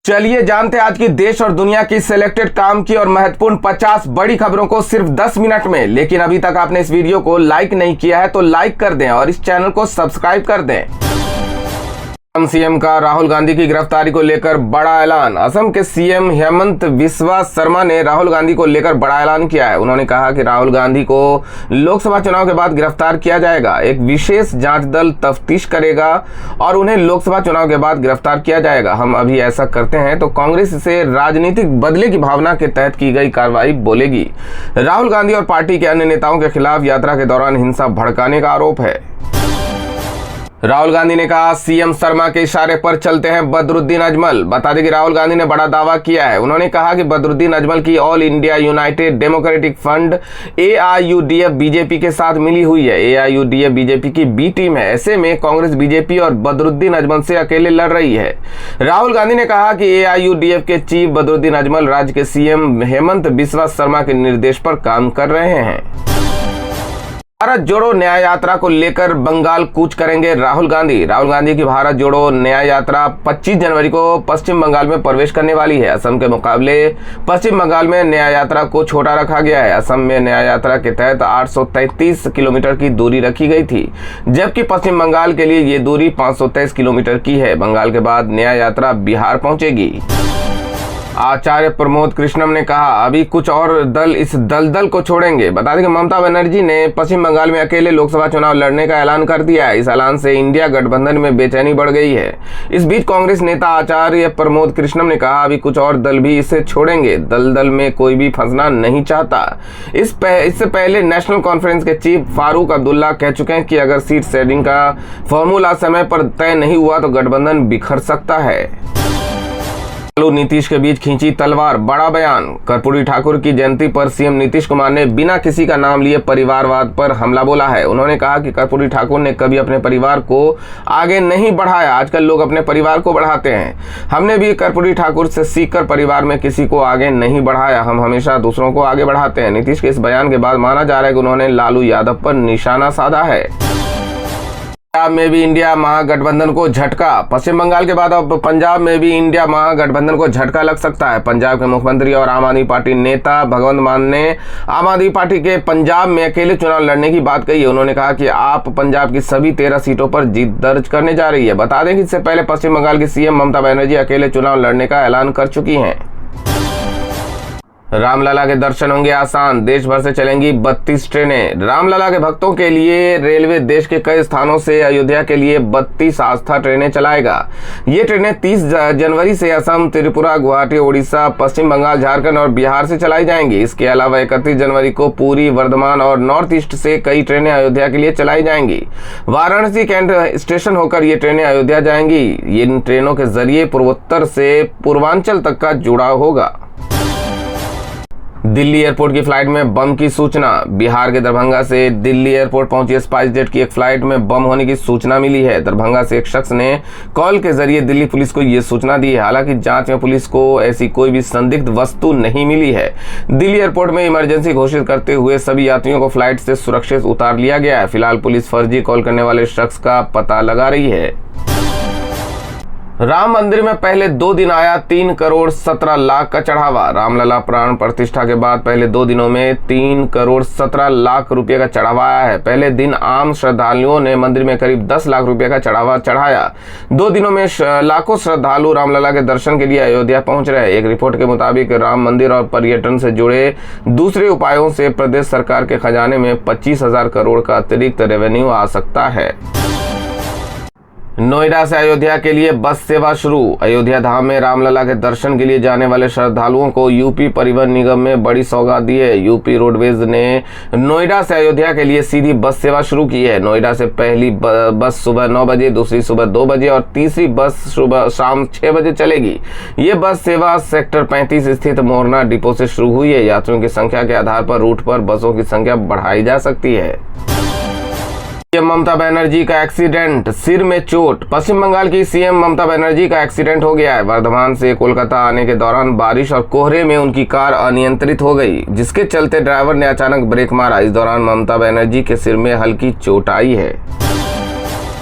चलिए जानते हैं आज की देश और दुनिया की सिलेक्टेड काम की और महत्वपूर्ण 50 बड़ी खबरों को सिर्फ 10 मिनट में। लेकिन अभी तक आपने इस वीडियो को लाइक नहीं किया है तो लाइक कर दें और इस चैनल को सब्सक्राइब कर दें। सीएम का राहुल गांधी की गिरफ्तारी को लेकर बड़ा ऐलान। असम के सीएम हेमंत बिस्वा शर्मा ने राहुल गांधी को लेकर बड़ा ऐलान किया है। उन्होंने कहा कि राहुल गांधी को लोकसभा चुनाव के बाद गिरफ्तार किया जाएगा। एक विशेष जांच दल तफ्तीश करेगा और उन्हें लोकसभा चुनाव के बाद गिरफ्तार किया जाएगा। हम अभी ऐसा करते हैं तो कांग्रेस इसे राजनीतिक बदले की भावना के तहत की गई कार्रवाई बोलेगी। राहुल गांधी और पार्टी के अन्य नेताओं के खिलाफ यात्रा के दौरान हिंसा भड़काने का आरोप है। राहुल गांधी ने कहा, सीएम शर्मा के इशारे पर चलते हैं बदरुद्दीन अजमल। बता दें कि राहुल गांधी ने बड़ा दावा किया है। उन्होंने कहा कि बदरुद्दीन अजमल की all India United democratic front AIUDF BJP के साथ मिली हुई है। AIUDF बीजेपी की बी टीम है। ऐसे में कांग्रेस बीजेपी और बदरुद्दीन अजमल से अकेले लड़ रही है। राहुल गांधी ने कहा कि AIUDF के चीफ बदरुद्दीन अजमल राज्य के सीएम हेमंत बिस्वा शर्मा के निर्देश पर काम कर रहे हैं। भारत जोड़ो न्याय यात्रा को लेकर बंगाल कूच करेंगे राहुल गांधी। राहुल गांधी की भारत जोड़ो न्याय यात्रा 25 जनवरी को पश्चिम बंगाल में प्रवेश करने वाली है। असम के मुकाबले पश्चिम बंगाल में न्याय यात्रा को छोटा रखा गया है। असम में न्याय यात्रा के तहत 833 किलोमीटर की दूरी रखी गई थी, जबकि पश्चिम बंगाल के लिए ये दूरी 523 किलोमीटर की है। बंगाल के बाद न्याय यात्रा बिहार पहुंचेगी। आचार्य प्रमोद कृष्णम ने कहा, अभी कुछ और दल इस दलदल को छोड़ेंगे। बता दें कि ममता बनर्जी ने पश्चिम बंगाल में अकेले लोकसभा चुनाव लड़ने का ऐलान कर दिया है। इस ऐलान से इंडिया गठबंधन में बेचैनी बढ़ गई है। इस बीच कांग्रेस नेता आचार्य प्रमोद कृष्णम ने कहा, अभी कुछ और दल भी इसे छोड़ेंगे। दलदल में कोई भी फंसना नहीं चाहता। इससे पहले नेशनल कॉन्फ्रेंस के चीफ फारूक अब्दुल्ला कह चुके हैं कि अगर सीट शेयरिंग का फॉर्मूला समय पर तय नहीं हुआ तो गठबंधन बिखर सकता है। नीतीश के बीच खींची तलवार, बड़ा बयान। कर्पूरी ठाकुर की जयंती पर सीएम नीतीश कुमार ने बिना किसी का नाम लिए परिवारवाद पर हमला बोला है। उन्होंने कहा कि कर्पूरी ठाकुर ने कभी अपने परिवार को आगे नहीं बढ़ाया। आजकल लोग अपने परिवार को बढ़ाते हैं। हमने भी कर्पूरी ठाकुर से सीखकर परिवार में किसी को आगे नहीं बढ़ाया। हम हमेशा दूसरों को आगे बढ़ाते हैं। नीतीश के इस बयान के बाद माना जा रहा है कि उन्होंने लालू यादव पर निशाना साधा है। पंजाब में भी इंडिया महागठबंधन को झटका। पश्चिम बंगाल के बाद अब पंजाब में भी इंडिया महागठबंधन को झटका लग सकता है। पंजाब के मुख्यमंत्री और आम आदमी पार्टी नेता भगवंत मान ने आम आदमी पार्टी के पंजाब में अकेले चुनाव लड़ने की बात कही है। उन्होंने कहा कि आप पंजाब की सभी 13 सीटों पर जीत दर्ज करने जा रही है। बता दें कि इससे पहले पश्चिम बंगाल की सीएम ममता बनर्जी अकेले चुनाव लड़ने का ऐलान कर चुकी हैं। रामलला के दर्शन होंगे आसान, देश भर से चलेंगी 32 ट्रेनें। रामलला के भक्तों के लिए रेलवे देश के कई स्थानों से अयोध्या के लिए 32 आस्था ट्रेनें चलाएगा। ये ट्रेनें 30 जनवरी से असम, त्रिपुरा, गुवाहाटी, उड़ीसा, पश्चिम बंगाल, झारखंड और बिहार से चलाई जाएंगी। इसके अलावा 31 जनवरी को पुरी, वर्धमान और नॉर्थ ईस्ट से कई ट्रेनें अयोध्या के लिए चलाई जाएंगी। वाराणसी कैंट स्टेशन होकर ये ट्रेनें अयोध्या जाएंगी। इन ट्रेनों के जरिए पूर्वोत्तर से पूर्वांचल तक का जुड़ाव होगा। दिल्ली एयरपोर्ट की फ्लाइट में बम की सूचना। बिहार के दरभंगा से दिल्ली एयरपोर्ट पहुंची स्पाइस जेट की एक फ्लाइट में बम होने की सूचना मिली है। दरभंगा से एक शख्स ने कॉल के जरिए दिल्ली पुलिस को यह सूचना दी है। हालांकि जांच में पुलिस को ऐसी कोई भी संदिग्ध वस्तु नहीं मिली है। दिल्ली एयरपोर्ट में इमरजेंसी घोषित करते हुए सभी यात्रियों को फ्लाइट से सुरक्षित उतार लिया गया है। फिलहाल पुलिस फर्जी कॉल करने वाले शख्स का पता लगा रही है। राम मंदिर में पहले 2 दिन आया 3 करोड़ 17 लाख का चढ़ावा। रामलला प्राण प्रतिष्ठा के बाद पहले 2 दिनों में 3 करोड़ 17 लाख रुपए का चढ़ावा आया है। पहले दिन आम श्रद्धालुओं ने मंदिर में करीब 10 लाख रुपए का चढ़ावा चढ़ाया। 2 दिनों में लाखों श्रद्धालु रामलला के दर्शन के लिए अयोध्या पहुंच रहे हैं। एक रिपोर्ट के मुताबिक राम मंदिर और पर्यटन से जुड़े दूसरे उपायों से प्रदेश सरकार के खजाने में 25,000 करोड़ का अतिरिक्त रेवेन्यू आ सकता है। नोएडा से अयोध्या के लिए बस सेवा शुरू। अयोध्या धाम में रामलला के दर्शन के लिए जाने वाले श्रद्धालुओं को यूपी परिवहन निगम में बड़ी सौगात दी है। यूपी रोडवेज ने नोएडा से अयोध्या के लिए सीधी बस सेवा शुरू की है। नोएडा से पहली बस सुबह 9 बजे, दूसरी सुबह 2 बजे और तीसरी बस शाम 6 बजे चलेगी। ये बस सेवा सेक्टर 35 स्थित मोरना डिपो से शुरू हुई है। यात्रियों की संख्या के आधार पर रूट पर बसों की संख्या बढ़ाई जा सकती है। ममता बनर्जी का एक्सीडेंट, सिर में चोट। पश्चिम बंगाल की सीएम ममता बनर्जी का एक्सीडेंट हो गया है। वर्धमान से कोलकाता आने के दौरान बारिश और कोहरे में उनकी कार अनियंत्रित हो गई, जिसके चलते ड्राइवर ने अचानक ब्रेक मारा। इस दौरान ममता बनर्जी के सिर में हल्की चोट आई है।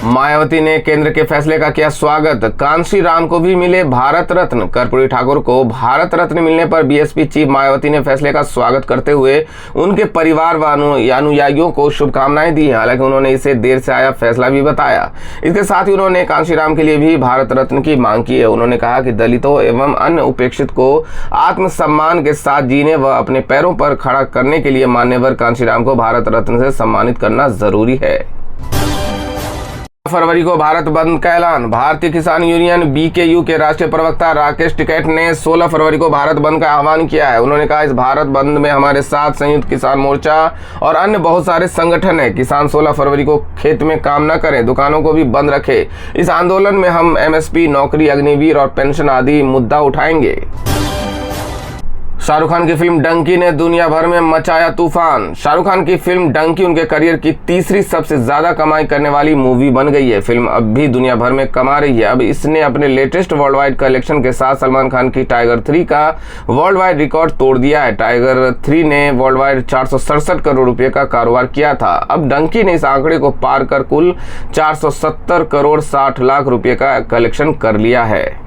मायावती ने केंद्र के फैसले का किया स्वागत, कांशी राम को भी मिले भारत रत्न। कर्पूरी ठाकुर को भारत रत्न मिलने पर बीएसपी चीफ मायावती ने फैसले का स्वागत करते हुए उनके परिवार व अनुयायियों को शुभकामनाएं दी। हालांकि उन्होंने इसे देर से आया फैसला भी बताया। इसके साथ ही उन्होंने कांशी राम के लिए भी भारत रत्न की मांग की है। उन्होंने कहा कि दलितों एवं अन्य उपेक्षित को आत्मसम्मान के साथ जीने व अपने पैरों पर खड़ा करने के लिए मान्यवर कांशी राम को भारत रत्न से सम्मानित करना जरूरी है। फरवरी को भारत बंद का ऐलान। भारतीय किसान यूनियन बीकेयू के राष्ट्रीय प्रवक्ता राकेश टिकैत ने 16 फरवरी को भारत बंद का आह्वान किया है। उन्होंने कहा, इस भारत बंद में हमारे साथ संयुक्त किसान मोर्चा और अन्य बहुत सारे संगठन है। किसान 16 फरवरी को खेत में काम न करें, दुकानों को भी बंद रखें। इस आंदोलन में हम एमएसपी, नौकरी, अग्निवीर और पेंशन आदि मुद्दा उठाएंगे। शाहरुख खान की फिल्म डंकी ने दुनिया भर में मचाया तूफान। शाहरुख खान की फिल्म डंकी उनके करियर की तीसरी सबसे ज्यादा कमाई करने वाली मूवी बन गई है। फिल्म अब भी दुनिया भर में कमा रही है। अब इसने अपने लेटेस्ट वर्ल्ड वाइड कलेक्शन के साथ सलमान खान की टाइगर 3 का वर्ल्ड वाइड रिकॉर्ड तोड़ दिया है। टाइगर 3 ने वर्ल्ड वाइड 467 करोड़ रुपए का कारोबार किया था। अब डंकी ने इस आंकड़े को पार कर कुल 470 करोड़ 60 लाख रुपए का कलेक्शन कर लिया है।